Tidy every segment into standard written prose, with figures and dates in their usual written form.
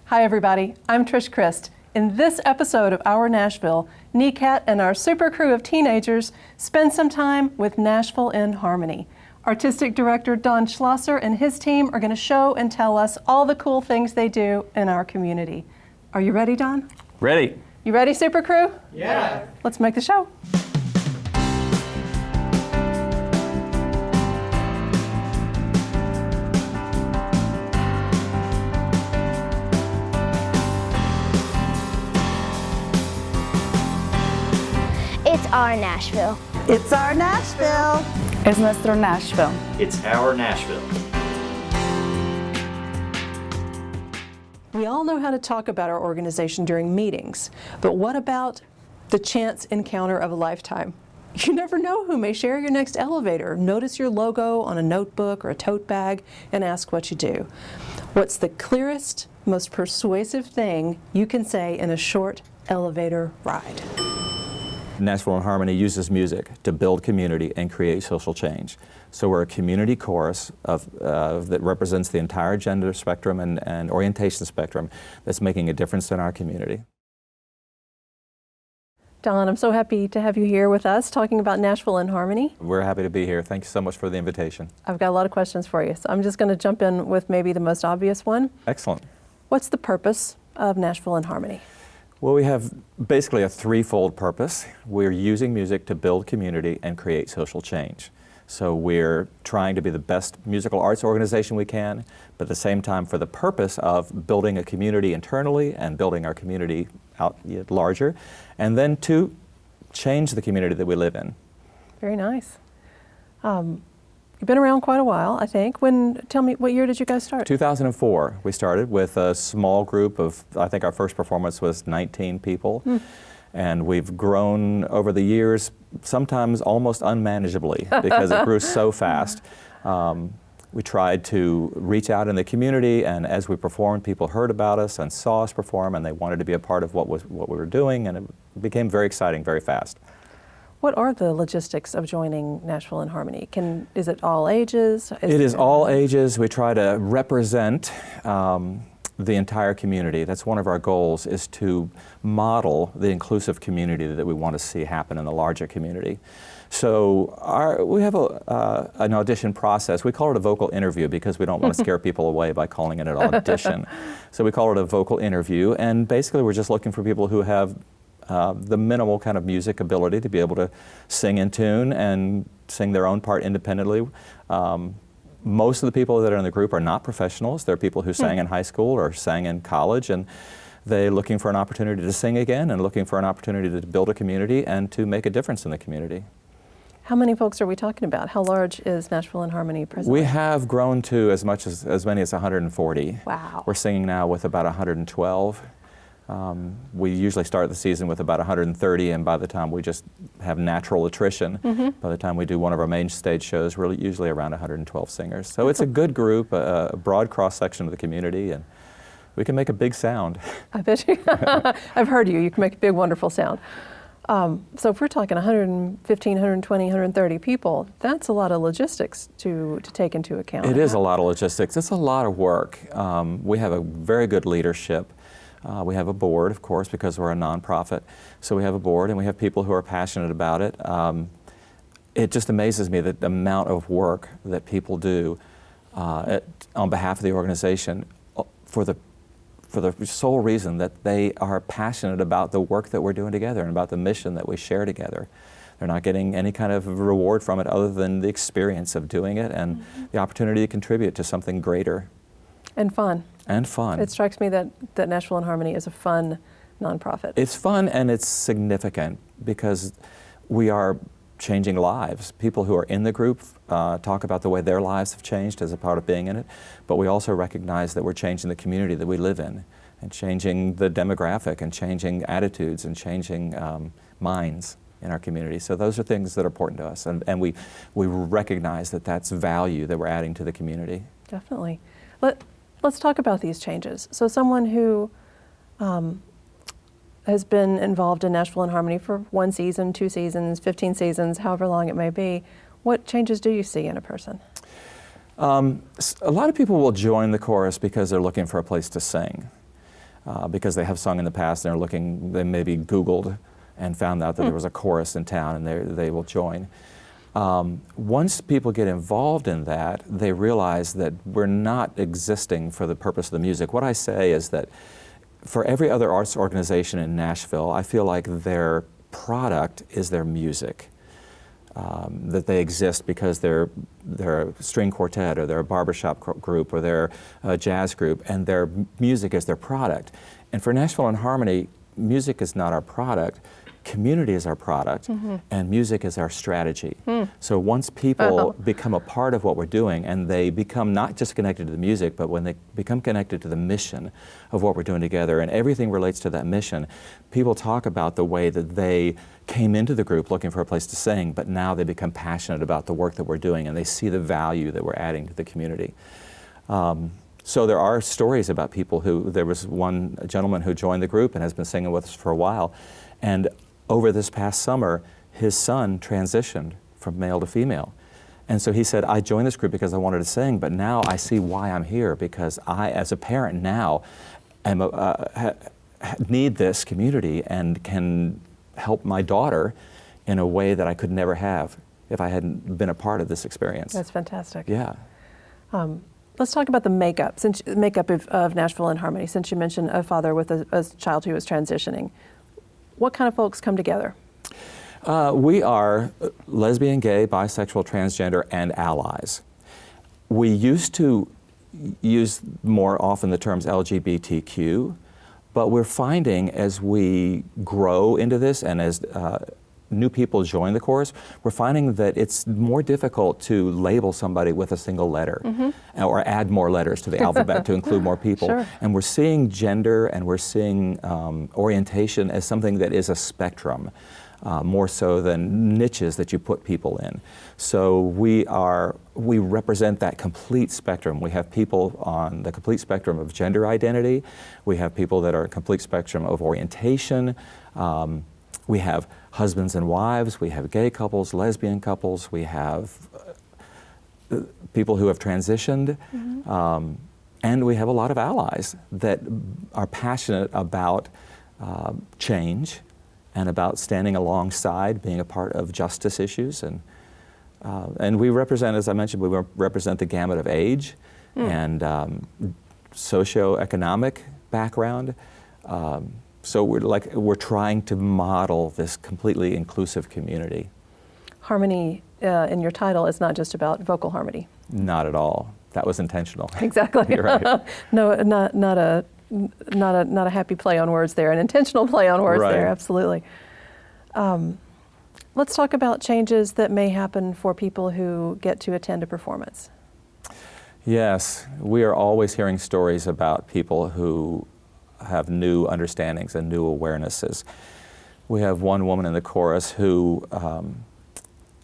Hi everybody, I'm Trish Christ. In this episode of Our Nashville, NECAT and our super crew of teenagers spend some time with Nashville in Harmony. Artistic director Don Schlosser and his team are going to show and tell us all the cool things they do in our community. Are you ready, Don? Ready. You ready, super crew? Yeah. Let's make the show. It's our Nashville. It's our Nashville. Es nuestro Nashville. It's our Nashville. We all know how to talk about our organization during meetings, but what about the chance encounter of a lifetime? You never know who may share your next elevator, notice your logo on a notebook or a tote bag, and ask what you do. What's the clearest, most persuasive thing you can say in a short elevator ride? Nashville in Harmony uses music to build community and create social change. So we're a community chorus that represents the entire gender spectrum and orientation spectrum that's making a difference in our community. Don, I'm so happy to have you here with us talking about Nashville in Harmony. We're happy to be here. Thank you so much for the invitation. I've got a lot of questions for you, so I'm just going to jump in with maybe the most obvious one. Excellent. What's the purpose of Nashville in Harmony? Well, we have basically a threefold purpose. We're using music to build community and create social change. So we're trying to be the best musical arts organization we can, but at the same time for the purpose of building a community internally and building our community out yet larger, and then to change the community that we live in. Very nice. You've been around quite a while, I think. Tell me, what year did you guys start? 2004, we started with a small group of, I think our first performance was 19 people. And we've grown over the years, sometimes almost unmanageably because it grew so fast. We tried to reach out in the community, and as we performed, people heard about us and saw us perform, and they wanted to be a part of what we were doing, and it became very exciting very fast. What are the logistics of joining Nashville in Harmony? Is it all ages? It is all ages. We try to represent the entire community. That's one of our goals, is to model the inclusive community that we want to see happen in the larger community. So we have an audition process. We call it a vocal interview because we don't want to scare people away by calling it an audition. So we call it a vocal interview, and basically we're just looking for people who have the minimal kind of music ability to be able to sing in tune and sing their own part independently. Most of the people that are in the group are not professionals. They're people who sang in high school or sang in college, and they're looking for an opportunity to sing again and looking for an opportunity to build a community and to make a difference in the community. How many folks are we talking about? How large is Nashville in Harmony presently? We have grown to as many as 140. Wow. We're singing now with about 112. We usually start the season with about 130, and by the time we just have natural attrition, by the time we do one of our main stage shows, we're usually around 112 singers. So it's a good group, a broad cross-section of the community, and we can make a big sound. I bet you. I've heard you. You can make a big, wonderful sound. So if we're talking 115, 120, 130 people, that's a lot of logistics to take into account. It is a lot of logistics. It's a lot of work. We have a very good leadership. We have a board, of course, because we're a nonprofit. So we have a board, and we have people who are passionate about it. It just amazes me that the amount of work that people do on behalf of the organization for the sole reason that they are passionate about the work that we're doing together and about the mission that we share together. They're not getting any kind of reward from it other than the experience of doing it and the opportunity to contribute to something greater. And fun. And fun. It strikes me that Nashville in Harmony is a fun nonprofit. It's fun and it's significant because we are changing lives. People who are in the group talk about the way their lives have changed as a part of being in it, but we also recognize that we're changing the community that we live in and changing the demographic and changing attitudes and changing minds in our community. So those are things that are important to us, and we recognize that that's value that we're adding to the community. Definitely. Let's talk about these changes. So someone who has been involved in Nashville in Harmony for 1 season, 2 seasons, 15 seasons, however long it may be, what changes do you see in a person? A lot of people will join the chorus because they're looking for a place to sing. because they have sung in the past and they maybe Googled and found out that there was a chorus in town, and they will join. Once people get involved in that, they realize that we're not existing for the purpose of the music. What I say is that for every other arts organization in Nashville, I feel like their product is their music. That they exist because they're a string quartet, or they're a barbershop group, or they're a jazz group, and their music is their product. And for Nashville in Harmony, music is not our product. Community is our product, and music is our strategy. So once people become a part of what we're doing, and they become not just connected to the music, but when they become connected to the mission of what we're doing together, and everything relates to that mission, people talk about the way that they came into the group looking for a place to sing, but now they become passionate about the work that we're doing, and they see the value that we're adding to the community. So there are stories about people there was one gentleman who joined the group and has been singing with us for a while, and over this past summer, his son transitioned from male to female. And so he said, I joined this group because I wanted to sing, but now I see why I'm here, because I, as a parent now, need this community and can help my daughter in a way that I could never have if I hadn't been a part of this experience. That's fantastic. Yeah. Let's talk about the makeup of Nashville in Harmony, since you mentioned a father with a child who was transitioning. What kind of folks come together? We are lesbian, gay, bisexual, transgender, and allies. We used to use more often the terms LGBTQ, but we're finding as we grow into this and as new people join the chorus, we're finding that it's more difficult to label somebody with a single letter or add more letters to the alphabet to include more people. Sure. And we're seeing gender and we're seeing orientation as something that is a spectrum, more so than niches that you put people in. So we represent that complete spectrum. We have people on the complete spectrum of gender identity. We have people that are a complete spectrum of orientation. We have husbands and wives, we have gay couples, lesbian couples, we have people who have transitioned, and we have a lot of allies that are passionate about change and about standing alongside, being a part of justice issues. And we represent, as I mentioned, we represent the gamut of age and socioeconomic background. So we're trying to model this completely inclusive community. Harmony in your title is not just about vocal harmony. Not at all. That was intentional. Exactly. You're right. No, not a happy play on words there, an intentional play on words there. Absolutely. Let's talk about changes that may happen for people who get to attend a performance. Yes, we are always hearing stories about people who have new understandings and new awarenesses. We have one woman in the chorus who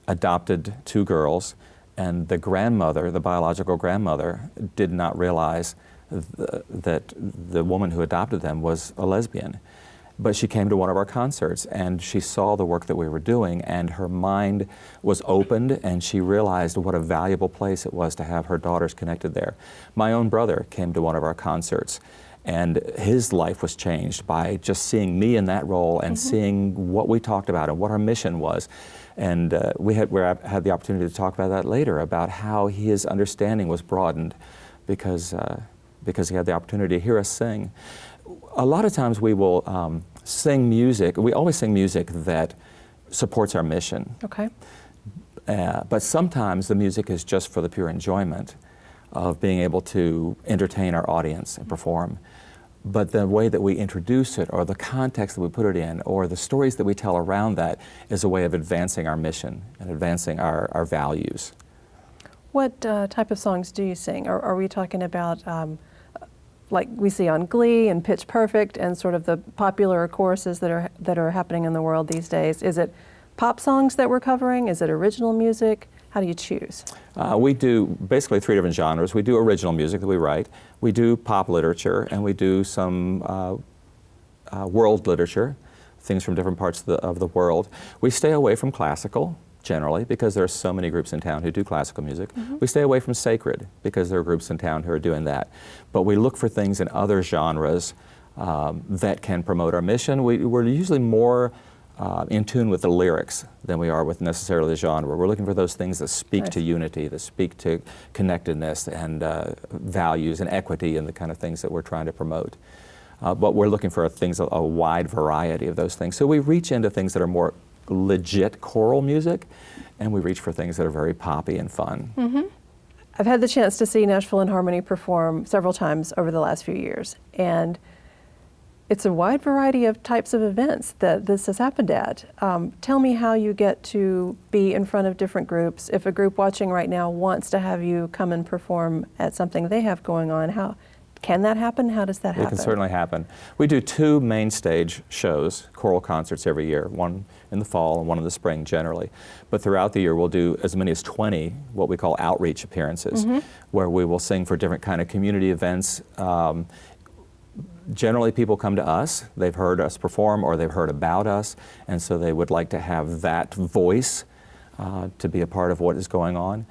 adopted 2 girls, and the grandmother, the biological grandmother, did not realize that the woman who adopted them was a lesbian. But she came to one of our concerts and she saw the work that we were doing, and her mind was opened and she realized what a valuable place it was to have her daughters connected there. My own brother came to one of our concerts, and his life was changed by just seeing me in that role and seeing what we talked about and what our mission was. And we had the opportunity to talk about that later, about how his understanding was broadened because he had the opportunity to hear us sing. A lot of times we will sing music, we always sing music that supports our mission. Okay. But sometimes the music is just for the pure enjoyment of being able to entertain our audience and perform. But the way that we introduce it, or the context that we put it in, or the stories that we tell around that, is a way of advancing our mission and advancing our values. What type of songs do you sing? Are we talking about like we see on Glee and Pitch Perfect and sort of the popular choruses that are happening in the world these days? Is it pop songs that we're covering? Is it original music? How do you choose? We do basically 3 different genres. We do original music that we write, we do pop literature, and we do some world literature, things from different parts of the world. We stay away from classical, generally, because there are so many groups in town who do classical music. We stay away from sacred, because there are groups in town who are doing that. But we look for things in other genres that can promote our mission. We're usually more in tune with the lyrics than we are with necessarily the genre. We're looking for those things that speak to unity, that speak to connectedness and values and equity and the kind of things that we're trying to promote. But we're looking for a wide variety of those things. So we reach into things that are more legit choral music, and we reach for things that are very poppy and fun. Mm-hmm. I've had the chance to see Nashville in Harmony perform several times over the last few years, and it's a wide variety of types of events that this has happened at. Tell me how you get to be in front of different groups. If a group watching right now wants to have you come and perform at something they have going on, how can that happen? How does that happen? It can certainly happen. We do 2 main stage shows, choral concerts every year, one in the fall and one in the spring generally. But throughout the year we'll do as many as 20 what we call outreach appearances, where we will sing for different kind of community events. Generally people come to us, they've heard us perform or they've heard about us, and so they would like to have that voice to be a part of what is going on.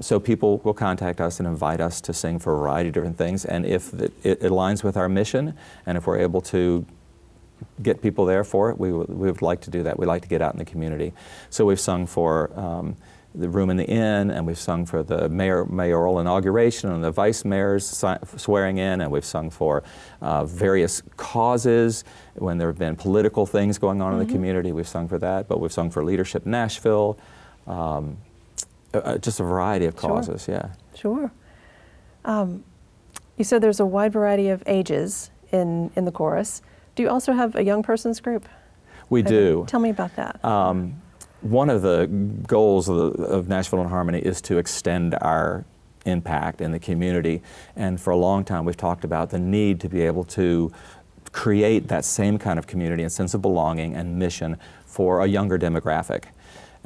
So people will contact us and invite us to sing for a variety of different things, and if it aligns with our mission, and if we're able to get people there for it, we would like to do that. We like to get out in the community. So we've sung for the Room in the Inn, and we've sung for the mayoral inauguration and the vice mayor's swearing in, and we've sung for various causes when there have been political things going on in the community. We've sung for that, but we've sung for Leadership Nashville, just a variety of causes, yeah. Sure. You said there's a wide variety of ages in the chorus. Do you also have a young person's group? We do. Tell me about that. One of the goals of Nashville in Harmony is to extend our impact in the community, and for a long time we've talked about the need to be able to create that same kind of community and sense of belonging and mission for a younger demographic.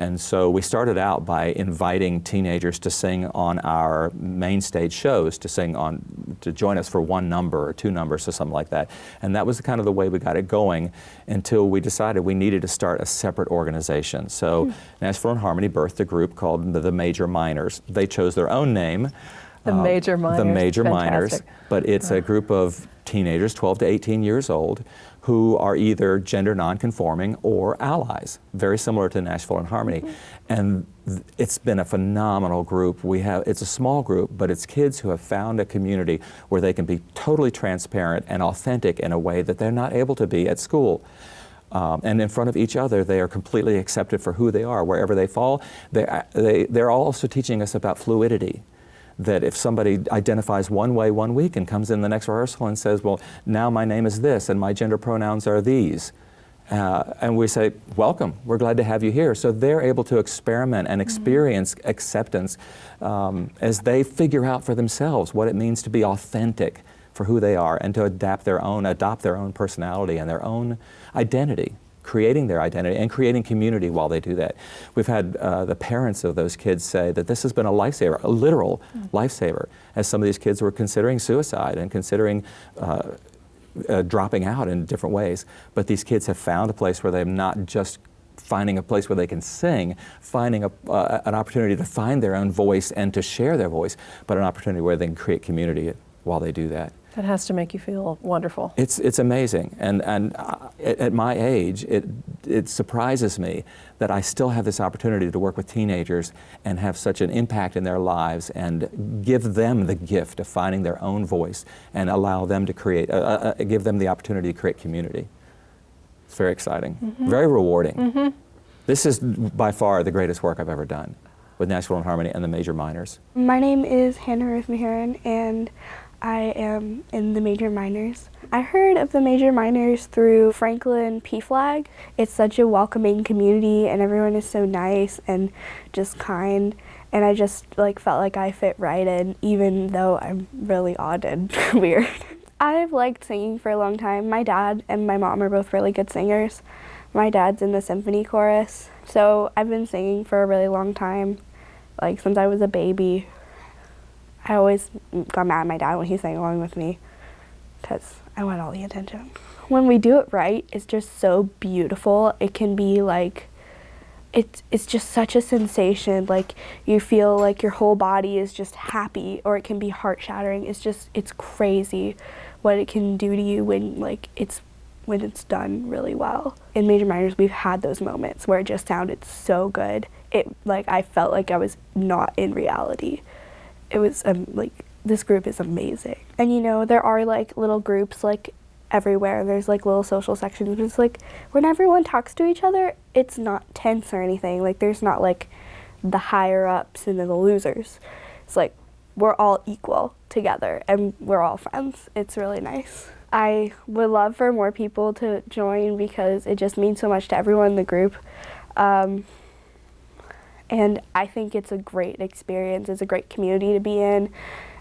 And so we started out by inviting teenagers to sing on our main stage shows, to join us for 1 number or 2 numbers or something like that. And that was kind of the way we got it going until we decided we needed to start a separate organization. So Nashville in Harmony birthed a group called the Major Minors. They chose their own name. The Major Minors. The Major Minors. Fantastic. But it's a group of teenagers, 12 to 18 years old, who are either gender nonconforming or allies, very similar to Nashville in Harmony. And it's been a phenomenal group. It's a small group, but it's kids who have found a community where they can be totally transparent and authentic in a way that they're not able to be at school. And in front of each other, they are completely accepted for who they are, wherever they fall. They're also teaching us about fluidity. That if somebody identifies one way one week and comes in the next rehearsal and says, well, now my name is this and my gender pronouns are these, and we say, welcome, we're glad to have you here. So they're able to experiment and experience acceptance as they figure out for themselves what it means to be authentic for who they are and to adopt their own personality and their own identity. Creating their identity and creating community while they do that. We've had the parents of those kids say that this has been a lifesaver, a literal lifesaver, as some of these kids were considering suicide and considering dropping out in different ways. But these kids have found a place where they're not just finding a place where they can sing, finding an opportunity to find their own voice and to share their voice, but an opportunity where they can create community while they do that. That has to make you feel wonderful. It's amazing, and at my age, it surprises me that I still have this opportunity to work with teenagers and have such an impact in their lives and give them the gift of finding their own voice and allow them to create, give them the opportunity to create community. It's very exciting, very rewarding. This is by far the greatest work I've ever done with Nashville in Harmony and the Major Minors. My name is Hannah Ruth Maharan, and I am in the Major Minors. I heard of the Major Minors through Franklin PFLAG. It's such a welcoming community and everyone is so nice and just kind, and I just felt like I fit right in, even though I'm really odd and weird. I've liked singing for a long time. My dad and my mom are both really good singers. My dad's in the symphony chorus, so I've been singing for a really long time, since I was a baby. I always got mad at my dad when he sang along with me because I want all the attention. When we do it right, it's just so beautiful. It can be it's just such a sensation. You feel like your whole body is just happy, or it can be heart-shattering. It's crazy what it can do to you when it's done really well. In Major Minors, we've had those moments where it just sounded so good. I felt like I was not in reality. It was this group is amazing. And there are little groups everywhere. There's little social sections. It's when everyone talks to each other, it's not tense or anything. There's not the higher ups and then the losers. It's we're all equal together and we're all friends. It's really nice. I would love for more people to join because it just means so much to everyone in the group. And I think it's a great experience. It's a great community to be in.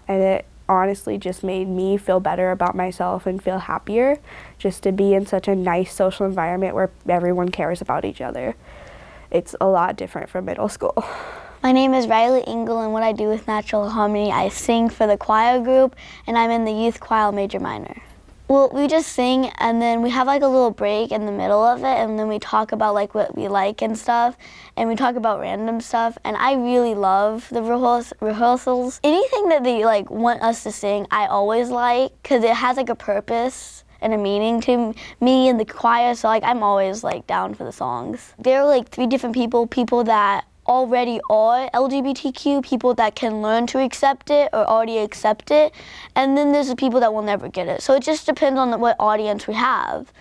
And it honestly just made me feel better about myself and feel happier just to be in such a nice social environment where everyone cares about each other. It's a lot different from middle school. My name is Riley Engel, and what I do with Natural Harmony, I sing for the choir group, and I'm in the youth choir major minor. Well, we just sing, and then we have a little break in the middle of it, and then we talk about what we like and stuff, and we talk about random stuff, and I really love the rehearsals. Anything that they want us to sing, I always like, because it has a purpose and a meaning to me in the choir, so I'm always down for the songs. There are 3 different people that already are LGBTQ, people that can learn to accept it or already accept it, and then there's the people that will never get it. So it just depends on what audience we have.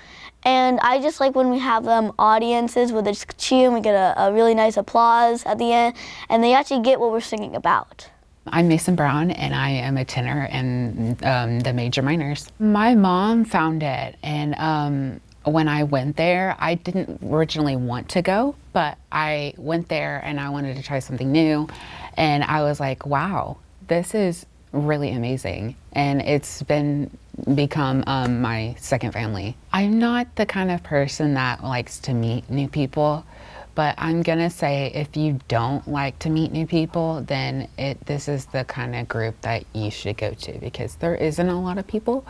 And I just like when we have audiences where they just cheer and we get a really nice applause at the end, and they actually get what we're singing about. I'm Mason Brown, and I am a tenor in the major minors. My mom found it, and when I went there, I didn't originally want to go, but I went there and I wanted to try something new. And I was like, wow, this is really amazing. And it's become my second family. I'm not the kind of person that likes to meet new people, but I'm gonna say if you don't like to meet new people, then this is the kind of group that you should go to, because there isn't a lot of people,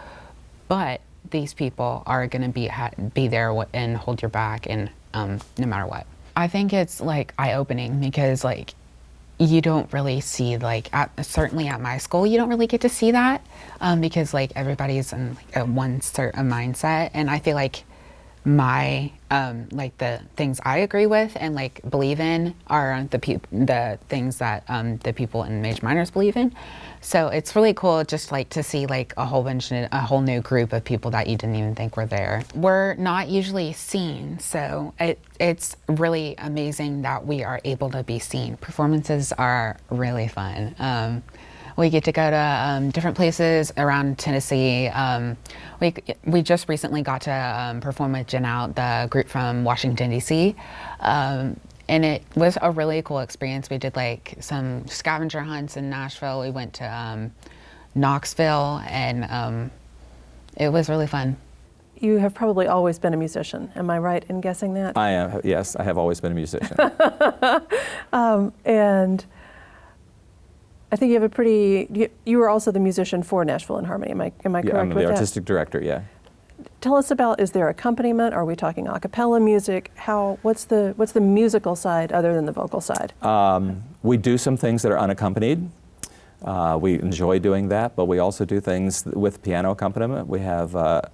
but these people are going to be there and hold your back, and no matter what. I think it's eye-opening because you don't really see certainly at my school you don't really get to see that because everybody's in one certain mindset, and I feel my the things I agree with and believe in are the things that the people in major minors believe in. So it's really cool just to see a whole new group of people that you didn't even think were there. We're not usually seen, so it's really amazing that we are able to be seen. Performances are really fun. We get to go to different places around Tennessee. We just recently got to perform with Jen Out, the group from Washington, D.C. And it was a really cool experience. We did some scavenger hunts in Nashville. We went to Knoxville, and it was really fun. You have probably always been a musician. Am I right in guessing that? I am, yes, I have always been a musician. And I think you have you were also the musician for Nashville in Harmony. Am I correct I'm with the that? artistic director, yeah. Tell us about, is there accompaniment? Are we talking a cappella music? What's the musical side other than the vocal side? We do some things that are unaccompanied. We enjoy doing that, but we also do things with piano accompaniment. We have a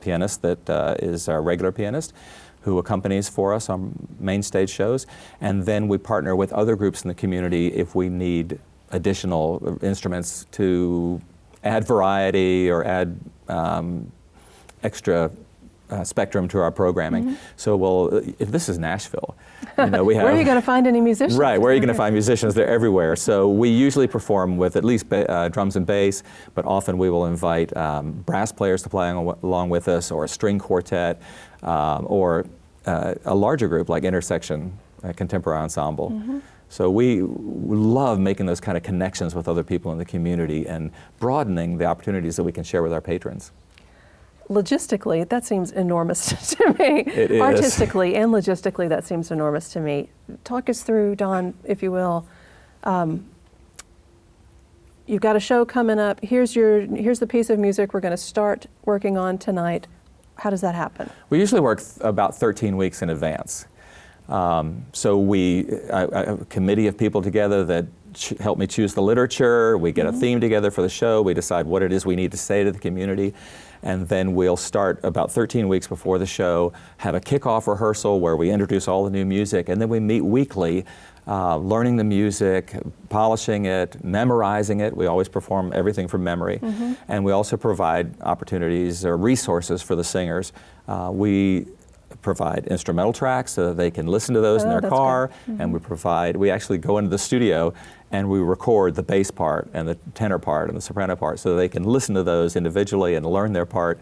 pianist that is our regular pianist who accompanies for us on main stage shows, and then we partner with other groups in the community if we need additional instruments to add variety or add extra spectrum to our programming. Mm-hmm. So if this is Nashville, we have... Where are you going to find any musicians? Right, where are you going to find musicians? They're everywhere. So we usually perform with at least drums and bass, but often we will invite brass players to play along with us, or a string quartet, or a larger group like Intersection Contemporary Ensemble. Mm-hmm. So we love making those kind of connections with other people in the community and broadening the opportunities that we can share with our patrons. Logistically, that seems enormous to me. It is. Artistically and logistically, that seems enormous to me. Talk us through, Don, if you will. You've got a show coming up. Here's the piece of music we're going to start working on tonight. How does that happen? We usually work about 13 weeks in advance. So we have a committee of people together that help me choose the literature. We get a theme together for the show. We decide what it is we need to say to the community. And then we'll start about 13 weeks before the show, have a kickoff rehearsal where we introduce all the new music, and then we meet weekly, learning the music, polishing it, memorizing it. We always perform everything from memory. And we also provide opportunities or resources for the singers. We provide instrumental tracks so that they can listen to those in their car, and we actually go into the studio and we record the bass part and the tenor part and the soprano part so that they can listen to those individually and learn their part.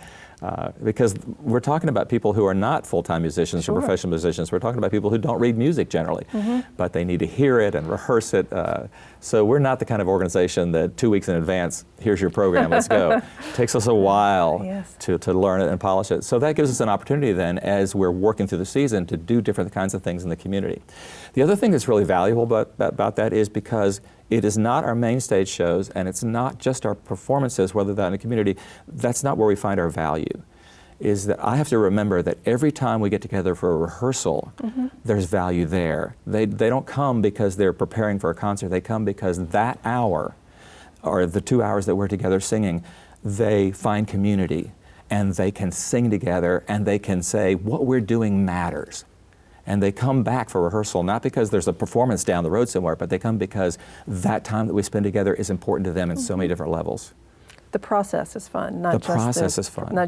Because we're talking about people who are not full-time musicians or professional musicians. We're talking about people who don't read music generally, but they need to hear it and rehearse it. So we're not the kind of organization that 2 weeks in advance, here's your program, let's go. It takes us a while to learn it and polish it. So that gives us an opportunity then, as we're working through the season, to do different kinds of things in the community. The other thing that's really valuable about that is because it is not our main stage shows, and it's not just our performances, whether they're in the community. That's not where we find our value. Is that I have to remember that every time we get together for a rehearsal, there's value there. They don't come because they're preparing for a concert. They come because that hour, or the 2 hours that we're together singing, they find community, and they can sing together, and they can say, what we're doing matters. And they come back for rehearsal, not because there's a performance down the road somewhere, but they come because that time that we spend together is important to them in so many different levels. The process is fun, not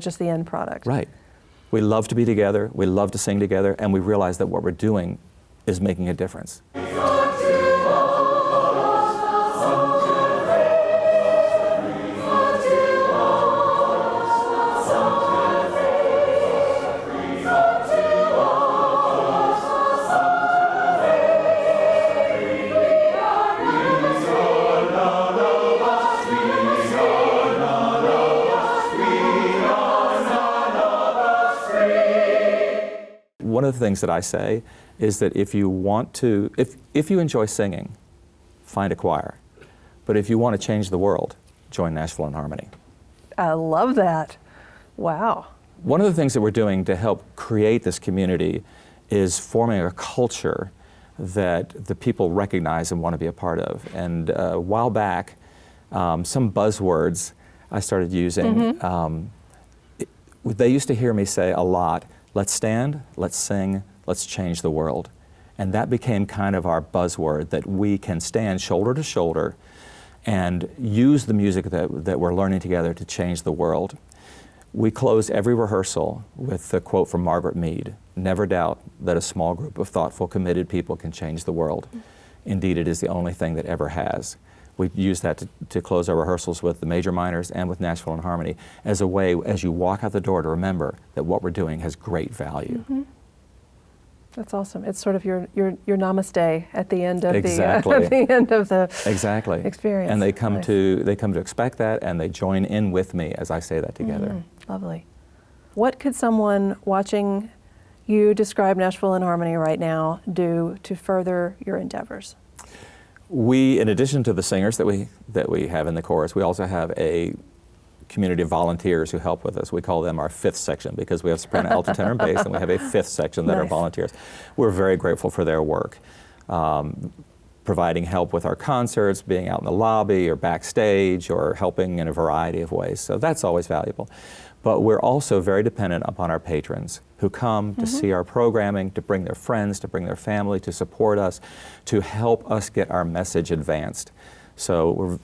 just the end product. Right. We love to be together, we love to sing together, and we realize that what we're doing is making a difference. One of the things that I say is that if you want to, if you enjoy singing, find a choir. But if you want to change the world, join Nashville in Harmony. I love that. Wow. One of the things that we're doing to help create this community is forming a culture that the people recognize and want to be a part of. And a while back, some buzzwords I started using, they used to hear me say a lot, let's stand, let's sing, let's change the world. And that became kind of our buzzword, that we can stand shoulder to shoulder and use the music that we're learning together to change the world. We close every rehearsal with a quote from Margaret Mead, "Never doubt that a small group of thoughtful, committed people can change the world. Indeed, it is the only thing that ever has." We use that to close our rehearsals with the major minors and with Nashville in Harmony as a way, as you walk out the door, to remember that what we're doing has great value. That's awesome. It's sort of your namaste at the end of Exactly. at the end of the Exactly. experience. And they come to expect that, and they join in with me as I say that together. Lovely. What could someone watching you describe Nashville in Harmony right now do to further your endeavors? We, in addition to the singers that we have in the chorus, we also have a community of volunteers who help with us. We call them our fifth section because we have soprano, alto, tenor, and bass, and we have a fifth section that are volunteers. We're very grateful for their work, providing help with our concerts, being out in the lobby or backstage, or helping in a variety of ways. So that's always valuable. But we're also very dependent upon our patrons who come to see our programming, to bring their friends, to bring their family, to support us, to help us get our message advanced. So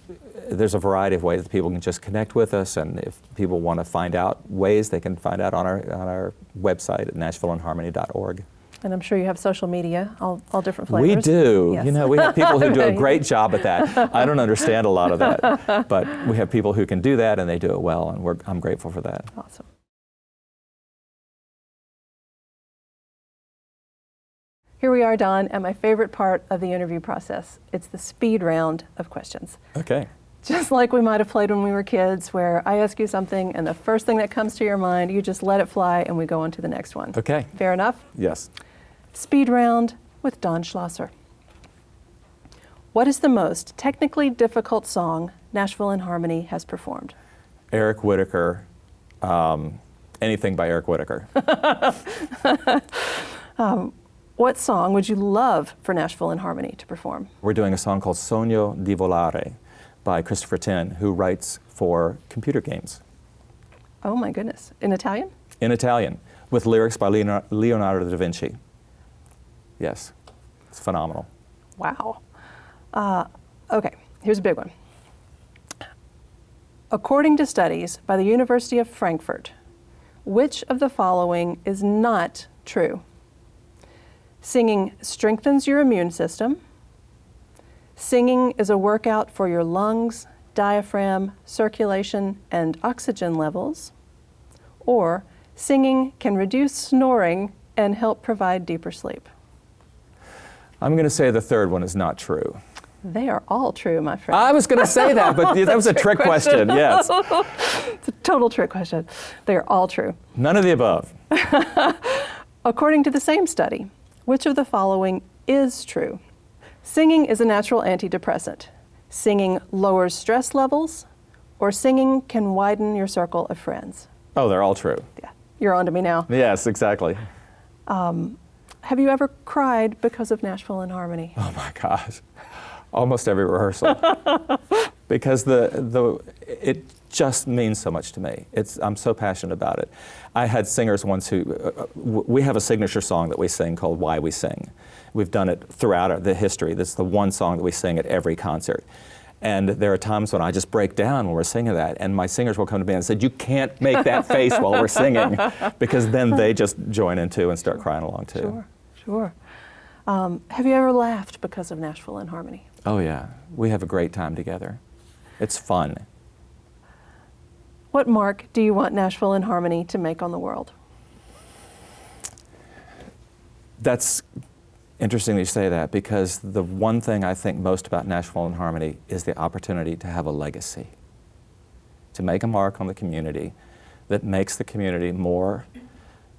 there's a variety of ways that people can just connect with us, and if people want to find out ways, they can find out on our website at nashvilleinharmony.org. And I'm sure you have social media, all different flavors. We do. Yes. You know, we have people who do a great job at that. I don't understand a lot of that, but we have people who can do that, and they do it well, and I'm grateful for that. Awesome. Here we are, Don, at my favorite part of the interview process. It's the speed round of questions. Okay. Just like we might have played when we were kids, where I ask you something and the first thing that comes to your mind, you just let it fly and we go on to the next one. Okay. Fair enough? Yes. Speed round with Don Schlosser. What is the most technically difficult song Nashville in Harmony has performed? Eric Whitacre, anything by Eric Whitacre. What song would you love for Nashville in Harmony to perform? We're doing a song called Sogno di Volare by Christopher Tin, who writes for computer games. Oh my goodness. In Italian? In Italian, with lyrics by Leonardo da Vinci. Yes, it's phenomenal. Wow. Okay, here's a big one. According to studies by the University of Frankfurt, which of the following is not true? Singing strengthens your immune system. Singing is a workout for your lungs, diaphragm, circulation, and oxygen levels. Or singing can reduce snoring and help provide deeper sleep. I'm going to say the third one is not true. They are all true, my friend. I was going to say that, but that was a trick question. Yes. It's a total trick question. They are all true. None of the above. According to the same study, which of the following is true? Singing is a natural antidepressant. Singing lowers stress levels, or singing can widen your circle of friends. Oh, they're all true. Yeah, you're on to me now. Yes, exactly. Have you ever cried because of Nashville in Harmony? Oh my gosh. Almost every rehearsal. Because it just means so much to me. I'm so passionate about it. I had singers once who, we have a signature song that we sing called Why We Sing. We've done it throughout the history. This is the one song that we sing at every concert. And there are times when I just break down when we're singing that, and my singers will come to me and say, "You can't make that face while we're singing," because then they just join in too and start crying along too. Sure. Have you ever laughed because of Nashville in Harmony? Oh yeah, we have a great time together. It's fun. What mark do you want Nashville in Harmony to make on the world? That's interesting that you say that, because the one thing I think most about Nashville in Harmony is the opportunity to have a legacy, to make a mark on the community that makes the community more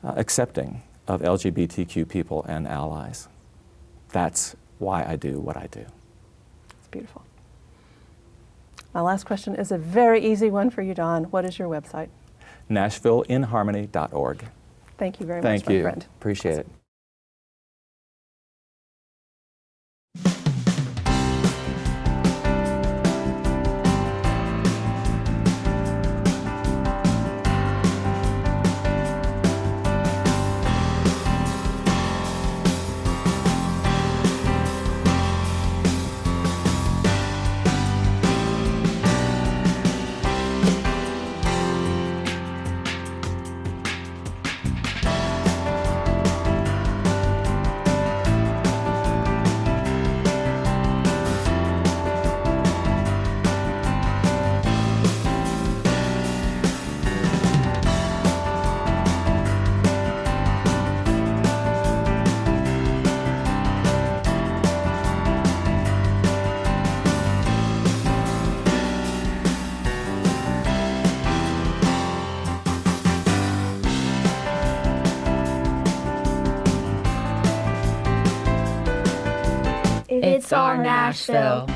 accepting of LGBTQ people and allies. That's why I do what I do. It's beautiful. My last question is a very easy one for you, Don. What is your website? NashvilleInHarmony.org. Thank you very much, Thank my you. friend. Appreciate it. It's our Nashville.